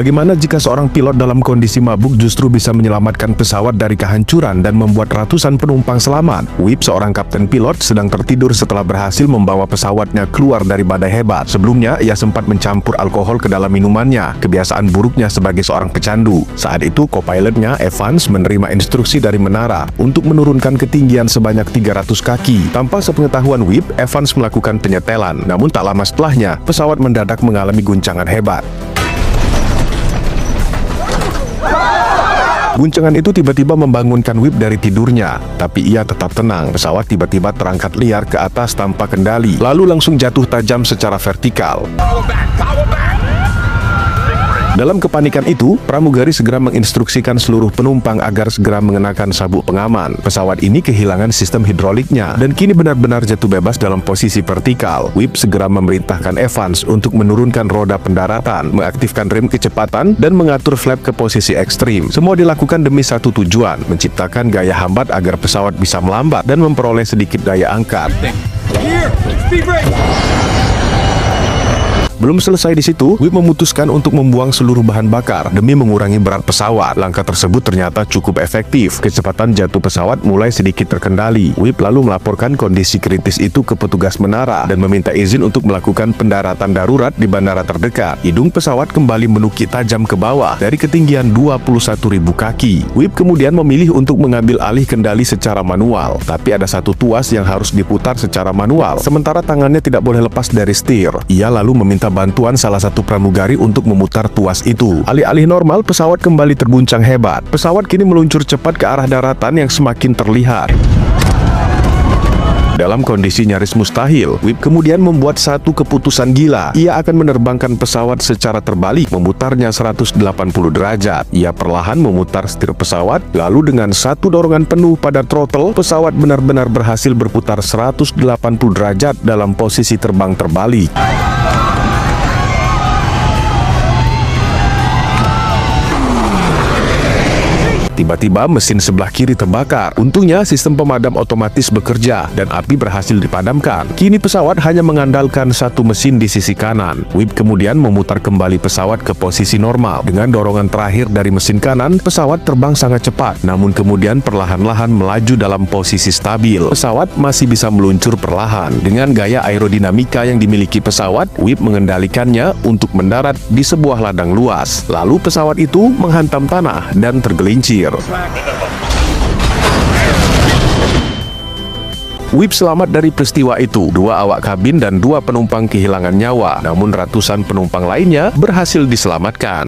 Bagaimana jika seorang pilot dalam kondisi mabuk justru bisa menyelamatkan pesawat dari kehancuran dan membuat ratusan penumpang selamat? Whip, seorang kapten pilot, sedang tertidur setelah berhasil membawa pesawatnya keluar dari badai hebat. Sebelumnya, ia sempat mencampur alkohol ke dalam minumannya, kebiasaan buruknya sebagai seorang pecandu. Saat itu, co-pilotnya, Evans, menerima instruksi dari menara untuk menurunkan ketinggian sebanyak 300 kaki. Tanpa sepengetahuan Whip, Evans melakukan penyetelan. Namun tak lama setelahnya, pesawat mendadak mengalami guncangan hebat. Guncangan itu tiba-tiba membangunkan Whip dari tidurnya, tapi ia tetap tenang. Pesawat tiba-tiba terangkat liar ke atas tanpa kendali, lalu langsung jatuh tajam secara vertikal. Dalam kepanikan itu, pramugari segera menginstruksikan seluruh penumpang agar segera mengenakan sabuk pengaman. Pesawat ini kehilangan sistem hidroliknya dan kini benar-benar jatuh bebas dalam posisi vertikal. Whip segera memerintahkan Evans untuk menurunkan roda pendaratan, mengaktifkan rem kecepatan, dan mengatur flap ke posisi ekstrim. Semua dilakukan demi satu tujuan, menciptakan gaya hambat agar pesawat bisa melambat dan memperoleh sedikit daya angkat. Belum selesai di situ, Whip memutuskan untuk membuang seluruh bahan bakar demi mengurangi berat pesawat. Langkah tersebut ternyata cukup efektif. Kecepatan jatuh pesawat mulai sedikit terkendali. Whip lalu melaporkan kondisi kritis itu ke petugas menara dan meminta izin untuk melakukan pendaratan darurat di bandara terdekat. Hidung pesawat kembali menukik tajam ke bawah dari ketinggian 21.000 kaki. Whip kemudian memilih untuk mengambil alih kendali secara manual. Tapi ada satu tuas yang harus diputar secara manual, sementara tangannya tidak boleh lepas dari setir. Ia lalu meminta bantuan salah satu pramugari untuk memutar tuas itu. Alih-alih normal, pesawat kembali terguncang hebat. Pesawat kini meluncur cepat ke arah daratan yang semakin terlihat. Dalam kondisi nyaris mustahil, Whip kemudian membuat satu keputusan gila. Ia akan menerbangkan pesawat secara terbalik, memutarnya 180 derajat. Ia perlahan memutar setir pesawat, lalu dengan satu dorongan penuh pada throttle, pesawat benar-benar berhasil berputar 180 derajat dalam posisi terbang terbalik. Tiba-tiba mesin sebelah kiri terbakar. Untungnya sistem pemadam otomatis bekerja dan api berhasil dipadamkan. Kini pesawat hanya mengandalkan satu mesin di sisi kanan. Whip kemudian memutar kembali pesawat ke posisi normal. Dengan dorongan terakhir dari mesin kanan, pesawat terbang sangat cepat, namun kemudian perlahan-lahan melaju dalam posisi stabil. Pesawat masih bisa meluncur perlahan. Dengan gaya aerodinamika yang dimiliki pesawat, Whip mengendalikannya untuk mendarat di sebuah ladang luas. Lalu pesawat itu menghantam tanah dan tergelincir. Whip selamat dari peristiwa itu. 2 awak kabin dan 2 penumpang kehilangan nyawa, namun ratusan penumpang lainnya berhasil diselamatkan.